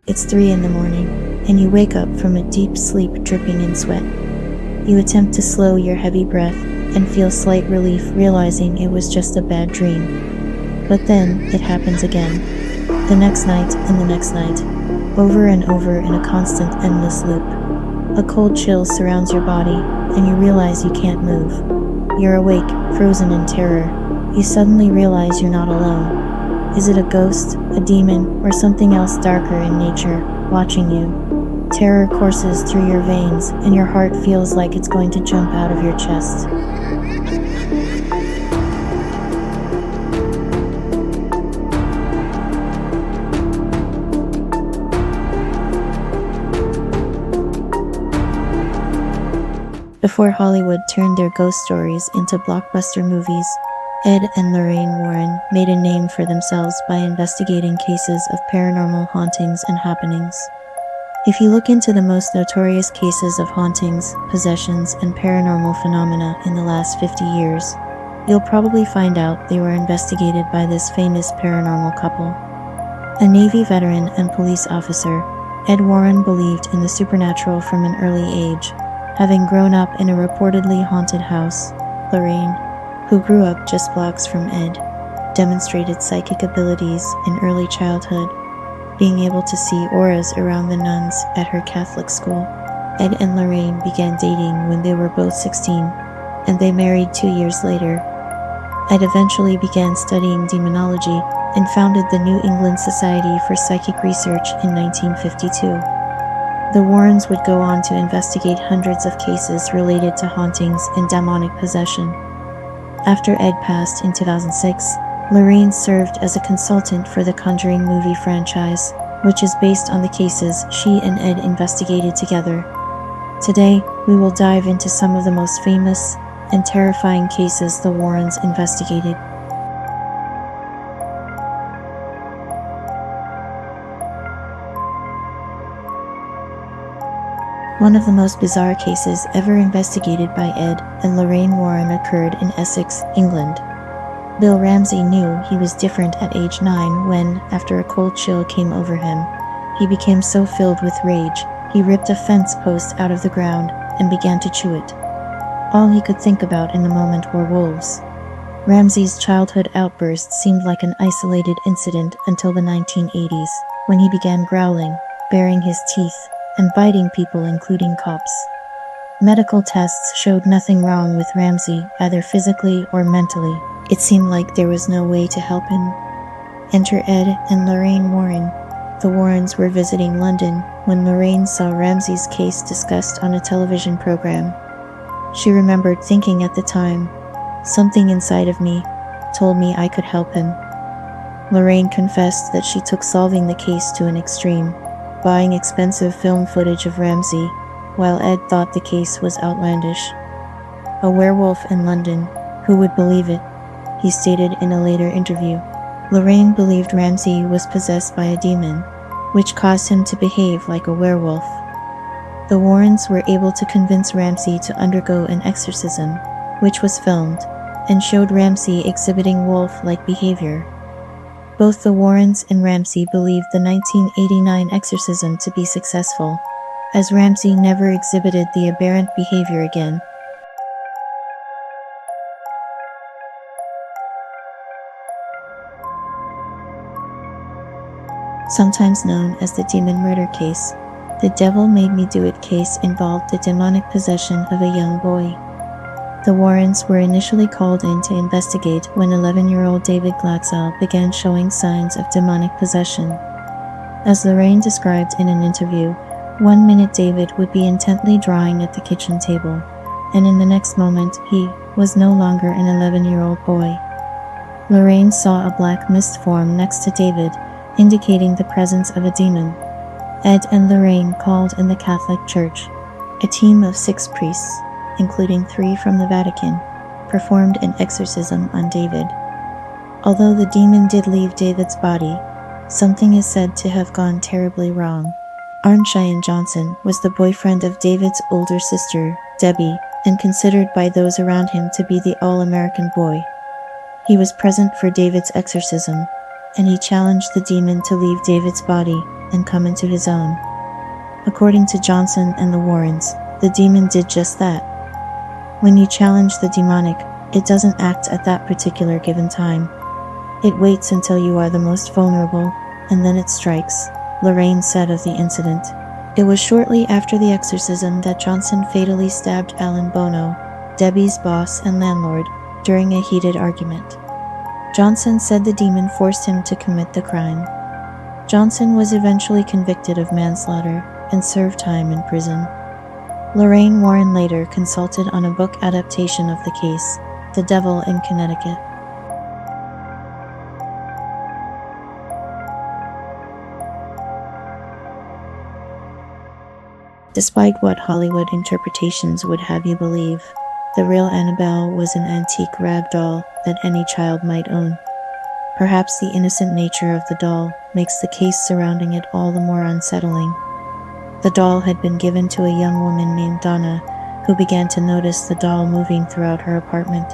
It's 3 in the morning, and you wake up from a deep sleep dripping in sweat. You attempt to slow your heavy breath and feel slight relief realizing it was just a bad dream. But then, it happens again. The next night and the next night. Over and over in a constant, endless loop. A cold chill surrounds your body, and you realize you can't move. You're awake, frozen in terror. You suddenly realize you're not alone. Is it a ghost, a demon, or something else darker in nature, watching you? Terror courses through your veins, and your heart feels like it's going to jump out of your chest. Before Hollywood turned their ghost stories into blockbuster movies, Ed and Lorraine Warren made a name for themselves by investigating cases of paranormal hauntings and happenings. If you look into the most notorious cases of hauntings, possessions, and paranormal phenomena in the last 50 years, you'll probably find out they were investigated by this famous paranormal couple. A Navy veteran and police officer, Ed Warren believed in the supernatural from an early age, having grown up in a reportedly haunted house. Lorraine, who grew up just blocks from Ed, demonstrated psychic abilities in early childhood, being able to see auras around the nuns at her Catholic school. Ed and Lorraine began dating when they were both 16, and they married 2 years later. Ed eventually began studying demonology and founded the New England Society for Psychic Research in 1952. The Warrens would go on to investigate hundreds of cases related to hauntings and demonic possession. After Ed passed in 2006, Lorraine served as a consultant for the Conjuring movie franchise, which is based on the cases she and Ed investigated together. Today, we will dive into some of the most famous and terrifying cases the Warrens investigated. One of the most bizarre cases ever investigated by Ed and Lorraine Warren occurred in Essex, England. Bill Ramsey knew he was different at age 9 when, after a cold chill came over him, he became so filled with rage, he ripped a fence post out of the ground and began to chew it. All he could think about in the moment were wolves. Ramsey's childhood outburst seemed like an isolated incident until the 1980s, when he began growling, baring his teeth, and biting people including cops. Medical tests showed nothing wrong with Ramsey, either physically or mentally. It seemed like there was no way to help him. Enter Ed and Lorraine Warren. The Warrens were visiting London when Lorraine saw Ramsey's case discussed on a television program. She remembered thinking at the time, "Something inside of me told me I could help him." Lorraine confessed that she took solving the case to an extreme, buying expensive film footage of Ramsey, while Ed thought the case was outlandish. "A werewolf in London, who would believe it?" he stated in a later interview. Lorraine believed Ramsey was possessed by a demon, which caused him to behave like a werewolf. The Warrens were able to convince Ramsey to undergo an exorcism, which was filmed, and showed Ramsey exhibiting wolf-like behavior. Both the Warrens and Ramsey believed the 1989 exorcism to be successful, as Ramsey never exhibited the aberrant behavior again. Sometimes known as the demon murder case, the Devil Made Me Do It case involved the demonic possession of a young boy. The Warrens were initially called in to investigate when 11-year-old David Glatzel began showing signs of demonic possession. As Lorraine described in an interview, one minute David would be intently drawing at the kitchen table, and in the next moment he was no longer an 11-year-old boy. Lorraine saw a black mist form next to David, indicating the presence of a demon. Ed and Lorraine called in the Catholic Church. A team of 6 priests, including 3 from the Vatican, performed an exorcism on David. Although the demon did leave David's body, something is said to have gone terribly wrong. Arnshine Johnson was the boyfriend of David's older sister, Debbie, and considered by those around him to be the all-American boy. He was present for David's exorcism, and he challenged the demon to leave David's body, and come into his own. According to Johnson and the Warrens, the demon did just that. When you challenge the demonic, it doesn't act at that particular given time. It waits until you are the most vulnerable, and then it strikes, Lorraine said of the incident. It was shortly after the exorcism that Johnson fatally stabbed Alan Bono, Debbie's boss and landlord, during a heated argument. Johnson said the demon forced him to commit the crime. Johnson was eventually convicted of manslaughter and served time in prison. Lorraine Warren later consulted on a book adaptation of the case, The Devil in Connecticut. Despite what Hollywood interpretations would have you believe, the real Annabelle was an antique rag doll that any child might own. Perhaps the innocent nature of the doll makes the case surrounding it all the more unsettling. The doll had been given to a young woman named Donna, who began to notice the doll moving throughout her apartment.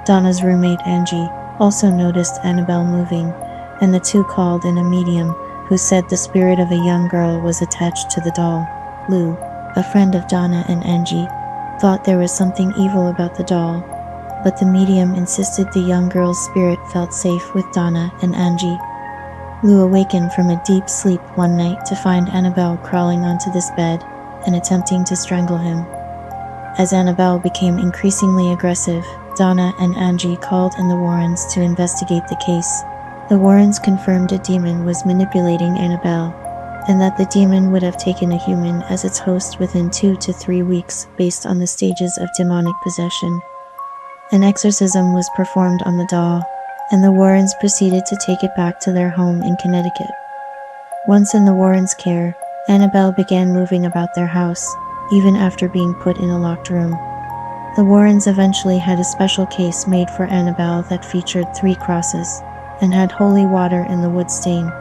Donna's roommate Angie also noticed Annabelle moving, and the two called in a medium who said the spirit of a young girl was attached to the doll. Lou, a friend of Donna and Angie, thought there was something evil about the doll, but the medium insisted the young girl's spirit felt safe with Donna and Angie. Lou awakened from a deep sleep one night to find Annabelle crawling onto this bed and attempting to strangle him. As Annabelle became increasingly aggressive, Donna and Angie called in the Warrens to investigate the case. The Warrens confirmed a demon was manipulating Annabelle, and that the demon would have taken a human as its host within 2 to 3 weeks based on the stages of demonic possession. An exorcism was performed on the doll, and the Warrens proceeded to take it back to their home in Connecticut. Once in the Warrens' care, Annabelle began moving about their house, even after being put in a locked room. The Warrens eventually had a special case made for Annabelle that featured 3 crosses, and had holy water in the wood stain.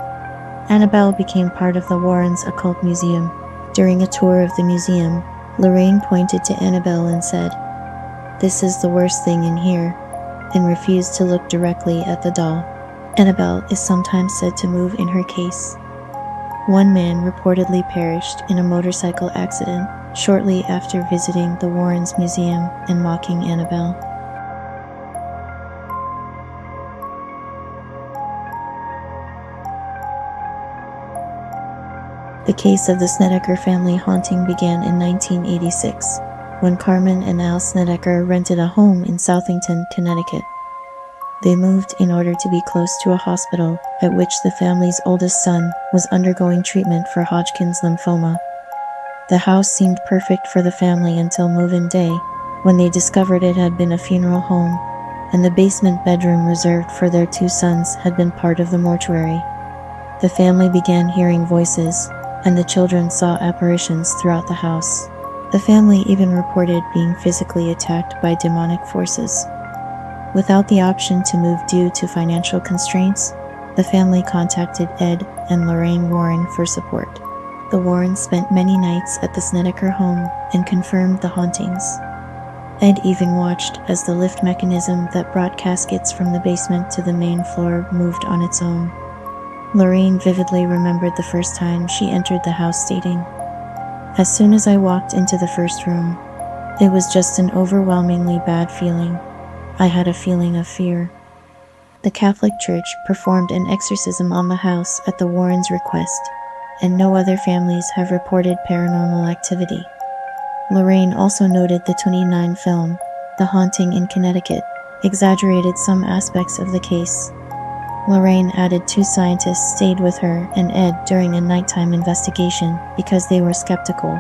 Annabelle became part of the Warrens' occult museum. During a tour of the museum, Lorraine pointed to Annabelle and said, "This is the worst thing in here," and refused to look directly at the doll. Annabelle is sometimes said to move in her case. One man reportedly perished in a motorcycle accident shortly after visiting the Warrens' museum and mocking Annabelle. The case of the Snedeker family haunting began in 1986, when Carmen and Al Snedeker rented a home in Southington, Connecticut. They moved in order to be close to a hospital at which the family's oldest son was undergoing treatment for Hodgkin's lymphoma. The house seemed perfect for the family until move-in day, when they discovered it had been a funeral home, and the basement bedroom reserved for their 2 sons had been part of the mortuary. The family began hearing voices, and the children saw apparitions throughout the house. The family even reported being physically attacked by demonic forces. Without the option to move due to financial constraints, the family contacted Ed and Lorraine Warren for support. The Warrens spent many nights at the Snedeker home and confirmed the hauntings. Ed even watched as the lift mechanism that brought caskets from the basement to the main floor moved on its own. Lorraine vividly remembered the first time she entered the house, stating, "As soon as I walked into the first room, it was just an overwhelmingly bad feeling. I had a feeling of fear." The Catholic Church performed an exorcism on the house at the Warrens' request, and no other families have reported paranormal activity. Lorraine also noted the 2009 film, The Haunting in Connecticut, exaggerated some aspects of the case. Lorraine added 2 scientists stayed with her and Ed during a nighttime investigation because they were skeptical,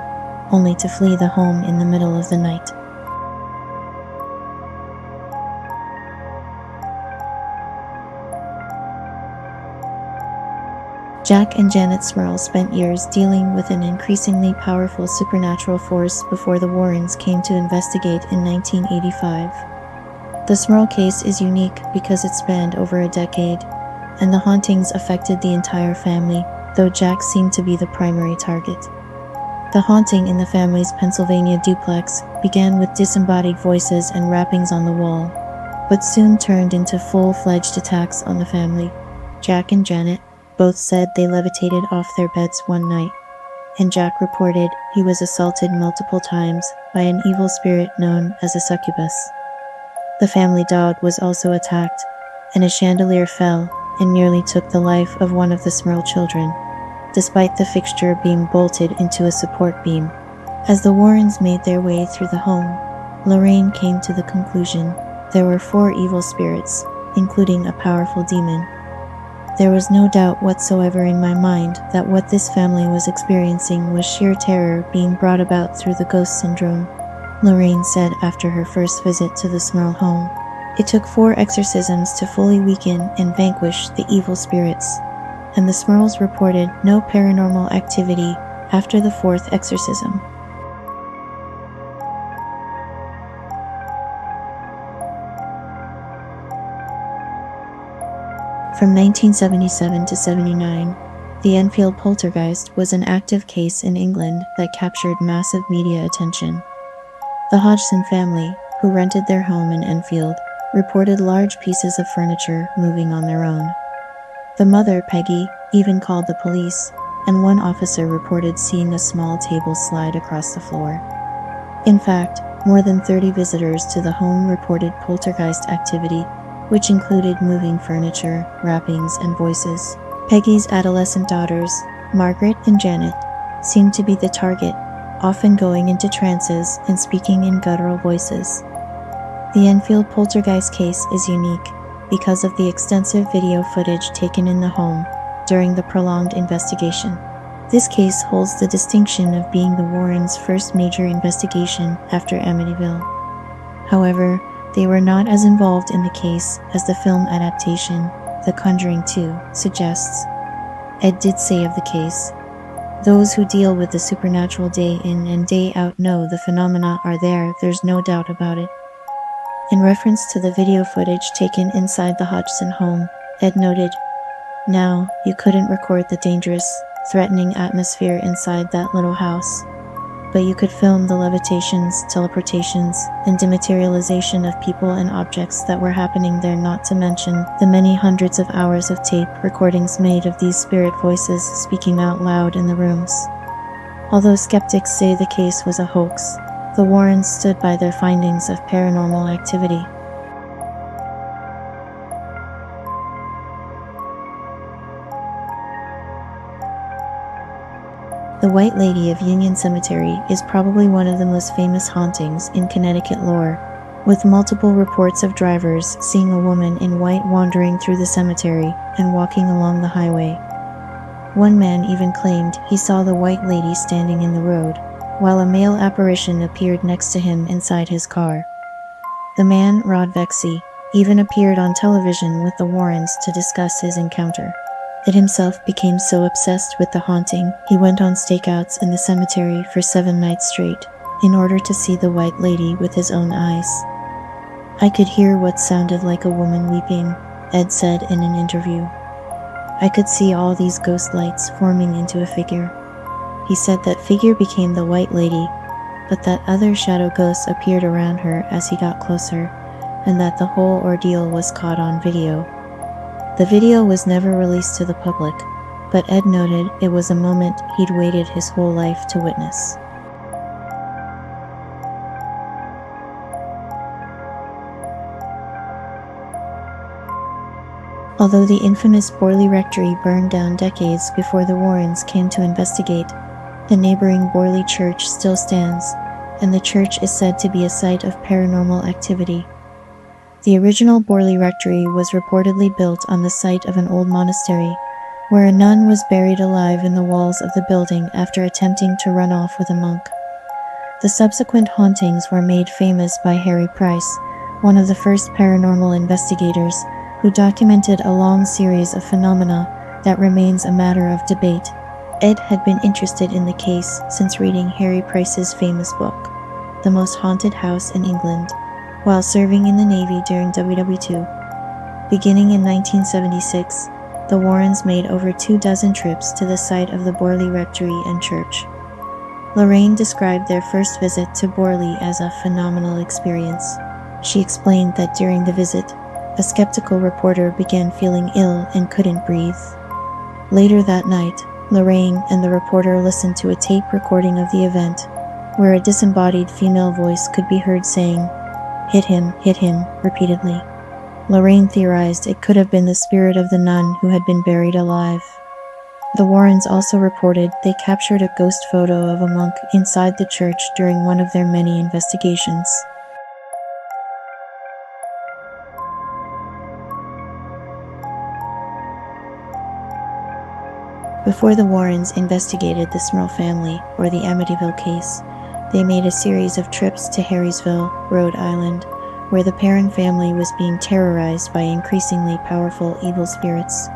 only to flee the home in the middle of the night. Jack and Janet Smurl spent years dealing with an increasingly powerful supernatural force before the Warrens came to investigate in 1985. The Smurl case is unique because it spanned over a decade, and the hauntings affected the entire family, though Jack seemed to be the primary target. The haunting in the family's Pennsylvania duplex began with disembodied voices and rappings on the wall, but soon turned into full-fledged attacks on the family. Jack and Janet, Both said they levitated off their beds one night, and Jack reported he was assaulted multiple times by an evil spirit known as a succubus. The family dog was also attacked, and a chandelier fell and nearly took the life of one of the Smurl children, despite the fixture being bolted into a support beam. As the Warrens made their way through the home, Lorraine came to the conclusion there were 4 evil spirits, including a powerful demon. There was no doubt whatsoever in my mind that what this family was experiencing was sheer terror being brought about through the ghost syndrome, Lorraine said after her first visit to the Smurl home. It took 4 exorcisms to fully weaken and vanquish the evil spirits, and the Smurls reported no paranormal activity after the 4th exorcism. From 1977 to 79, the Enfield Poltergeist was an active case in England that captured massive media attention. The Hodgson family, who rented their home in Enfield, reported large pieces of furniture moving on their own. The mother, Peggy, even called the police, and one officer reported seeing a small table slide across the floor. In fact, more than 30 visitors to the home reported poltergeist activity, which included moving furniture, wrappings, and voices. Peggy's adolescent daughters, Margaret and Janet, seemed to be the target, often going into trances and speaking in guttural voices. The Enfield Poltergeist case is unique because of the extensive video footage taken in the home during the prolonged investigation. This case holds the distinction of being the Warrens' first major investigation after Amityville. However, they were not as involved in the case as the film adaptation, The Conjuring 2, suggests. Ed did say of the case, "Those who deal with the supernatural day in and day out know the phenomena are there, there's no doubt about it." In reference to the video footage taken inside the Hodgson home, Ed noted, "Now, you couldn't record the dangerous, threatening atmosphere inside that little house, but you could film the levitations, teleportations, and dematerialization of people and objects that were happening there, not to mention the many hundreds of hours of tape recordings made of these spirit voices speaking out loud in the rooms." Although skeptics say the case was a hoax, the Warrens stood by their findings of paranormal activity. The White Lady of Union Cemetery is probably one of the most famous hauntings in Connecticut lore, with multiple reports of drivers seeing a woman in white wandering through the cemetery and walking along the highway. One man even claimed he saw the White Lady standing in the road, while a male apparition appeared next to him inside his car. The man, Rod Vexey, even appeared on television with the Warrens to discuss his encounter. Ed himself became so obsessed with the haunting, he went on stakeouts in the cemetery for 7 nights straight, in order to see the White Lady with his own eyes. "I could hear what sounded like a woman weeping," Ed said in an interview. "I could see all these ghost lights forming into a figure." He said that figure became the White Lady, but that other shadow ghosts appeared around her as he got closer, and that the whole ordeal was caught on video. The video was never released to the public, but Ed noted it was a moment he'd waited his whole life to witness. Although the infamous Borley Rectory burned down decades before the Warrens came to investigate, the neighboring Borley Church still stands, and the church is said to be a site of paranormal activity. The original Borley Rectory was reportedly built on the site of an old monastery, where a nun was buried alive in the walls of the building after attempting to run off with a monk. The subsequent hauntings were made famous by Harry Price, one of the first paranormal investigators, who documented a long series of phenomena that remains a matter of debate. Ed had been interested in the case since reading Harry Price's famous book, The Most Haunted House in England, while serving in the Navy during WW2. Beginning in 1976, the Warrens made over 24 trips to the site of the Borley Rectory and Church. Lorraine described their first visit to Borley as a phenomenal experience. She explained that during the visit, a skeptical reporter began feeling ill and couldn't breathe. Later that night, Lorraine and the reporter listened to a tape recording of the event, where a disembodied female voice could be heard saying, hit him, repeatedly. Lorraine theorized it could have been the spirit of the nun who had been buried alive. The Warrens also reported they captured a ghost photo of a monk inside the church during one of their many investigations. Before the Warrens investigated the Smurl family or the Amityville case, they made a series of trips to Harrisville, Rhode Island, where the Perron family was being terrorized by increasingly powerful evil spirits.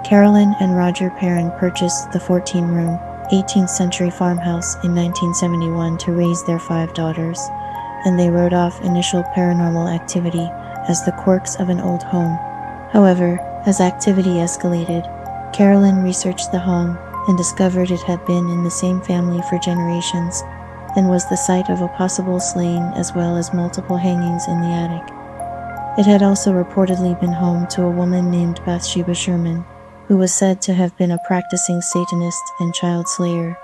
Carolyn and Roger Perron purchased the 14-room, 18th-century farmhouse in 1971 to raise their 5 daughters, and they wrote off initial paranormal activity as the quirks of an old home. However, as activity escalated, Carolyn researched the home and discovered it had been in the same family for generations and was the site of a possible slaying as well as multiple hangings in the attic. It had also reportedly been home to a woman named Bathsheba Sherman, who was said to have been a practicing Satanist and child slayer.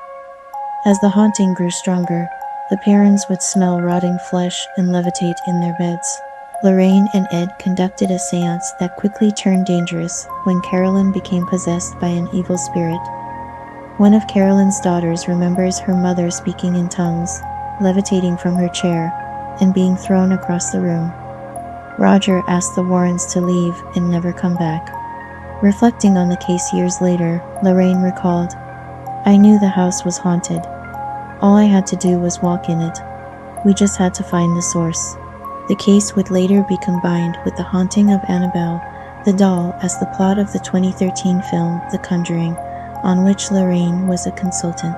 As the haunting grew stronger, the Perrons would smell rotting flesh and levitate in their beds. Lorraine and Ed conducted a seance that quickly turned dangerous when Carolyn became possessed by an evil spirit. One of Carolyn's daughters remembers her mother speaking in tongues, levitating from her chair, and being thrown across the room. Roger asked the Warrens to leave and never come back. Reflecting on the case years later, Lorraine recalled, "I knew the house was haunted. All I had to do was walk in it. We just had to find the source." The case would later be combined with The Haunting of Annabelle, the doll, as the plot of the 2013 film The Conjuring, on which Lorraine was a consultant.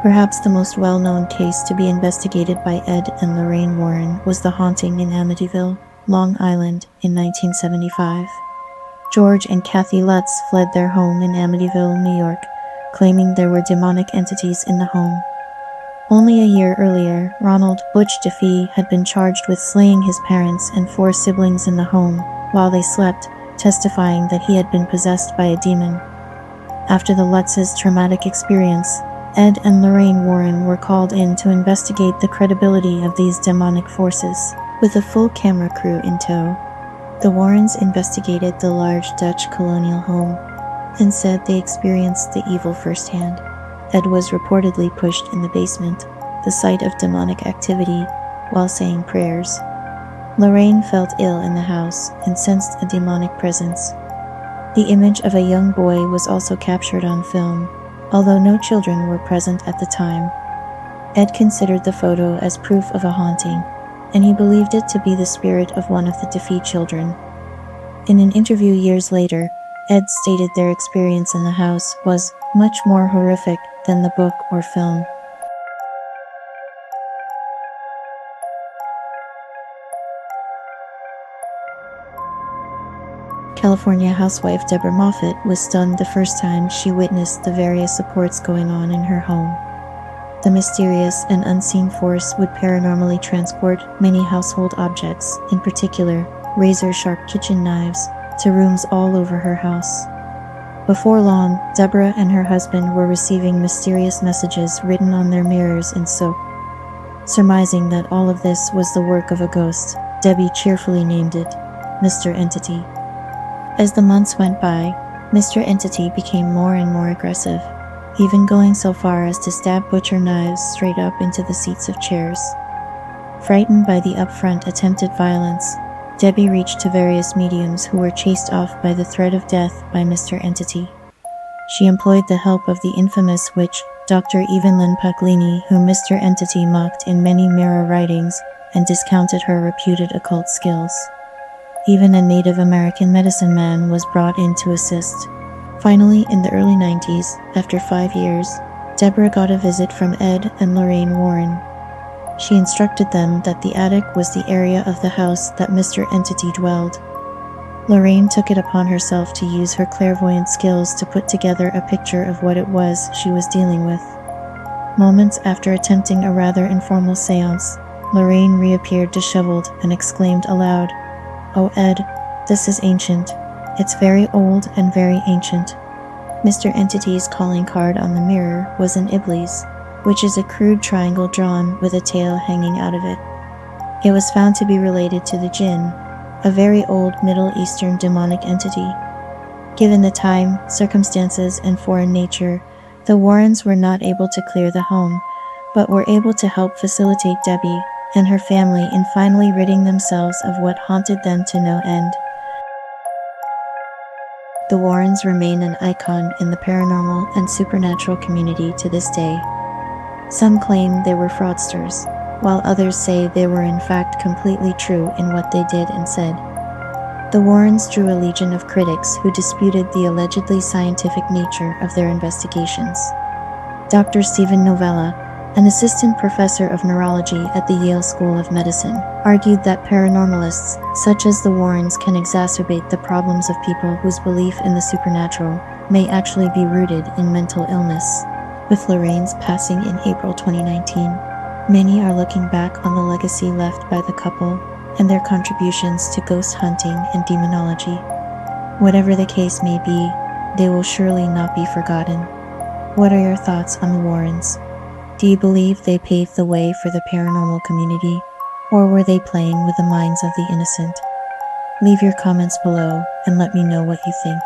Perhaps the most well-known case to be investigated by Ed and Lorraine Warren was the haunting in Amityville, Long Island, in 1975. George and Kathy Lutz fled their home in Amityville, New York, claiming there were demonic entities in the home. Only a year earlier, Ronald Butch DeFee had been charged with slaying his parents and 4 siblings in the home while they slept, testifying that he had been possessed by a demon. After the Lutz's traumatic experience, Ed and Lorraine Warren were called in to investigate the credibility of these demonic forces, with a full camera crew in tow. The Warrens investigated the large Dutch colonial home and said they experienced the evil firsthand. Ed was reportedly pushed in the basement, the site of demonic activity, while saying prayers. Lorraine felt ill in the house and sensed a demonic presence. The image of a young boy was also captured on film, although no children were present at the time. Ed considered the photo as proof of a haunting, and he believed it to be the spirit of one of the DeFee children. In an interview years later, Ed stated their experience in the house was much more horrific than the book or film. California housewife Deborah Moffat was stunned the first time she witnessed the various supports going on in her home. The mysterious and unseen force would paranormally transport many household objects, in particular razor-sharp kitchen knives, to rooms all over her house. Before long, Deborah and her husband were receiving mysterious messages written on their mirrors in soap. Surmising that all of this was the work of a ghost, Debbie cheerfully named it Mr. Entity. As the months went by, Mr. Entity became more and more aggressive, even going so far as to stab butcher knives straight up into the seats of chairs. Frightened by the upfront attempted violence, Debbie reached to various mediums who were chased off by the threat of death by Mr. Entity. She employed the help of the infamous witch, Dr. Evelyn Paglini, whom Mr. Entity mocked in many mirror writings and discounted her reputed occult skills. Even a Native American medicine man was brought in to assist. Finally, in the early 90s, after 5 years, Deborah got a visit from Ed and Lorraine Warren. She instructed them that the attic was the area of the house that Mr. Entity dwelled. Lorraine took it upon herself to use her clairvoyant skills to put together a picture of what it was she was dealing with. Moments after attempting a rather informal seance, Lorraine reappeared disheveled and exclaimed aloud, "Oh, Ed, this is ancient. It's very old and very ancient." Mr. Entity's calling card on the mirror was an Iblis, which is a crude triangle drawn with a tail hanging out of it. It was found to be related to the jinn, a very old Middle Eastern demonic entity. Given the time, circumstances, and foreign nature, the Warrens were not able to clear the home, but were able to help facilitate Debbie and her family in finally ridding themselves of what haunted them to no end. The Warrens remain an icon in the paranormal and supernatural community to this day. Some claim they were fraudsters, while others say they were in fact completely true in what they did and said. The Warrens drew a legion of critics who disputed the allegedly scientific nature of their investigations. Dr. Stephen Novella, an assistant professor of neurology at the Yale School of Medicine, argued that paranormalists such as the Warrens can exacerbate the problems of people whose belief in the supernatural may actually be rooted in mental illness. With Lorraine's passing in April 2019, many are looking back on the legacy left by the couple and their contributions to ghost hunting and demonology. Whatever the case may be, they will surely not be forgotten. What are your thoughts on the Warrens? Do you believe they paved the way for the paranormal community, or were they playing with the minds of the innocent? Leave your comments below and let me know what you think.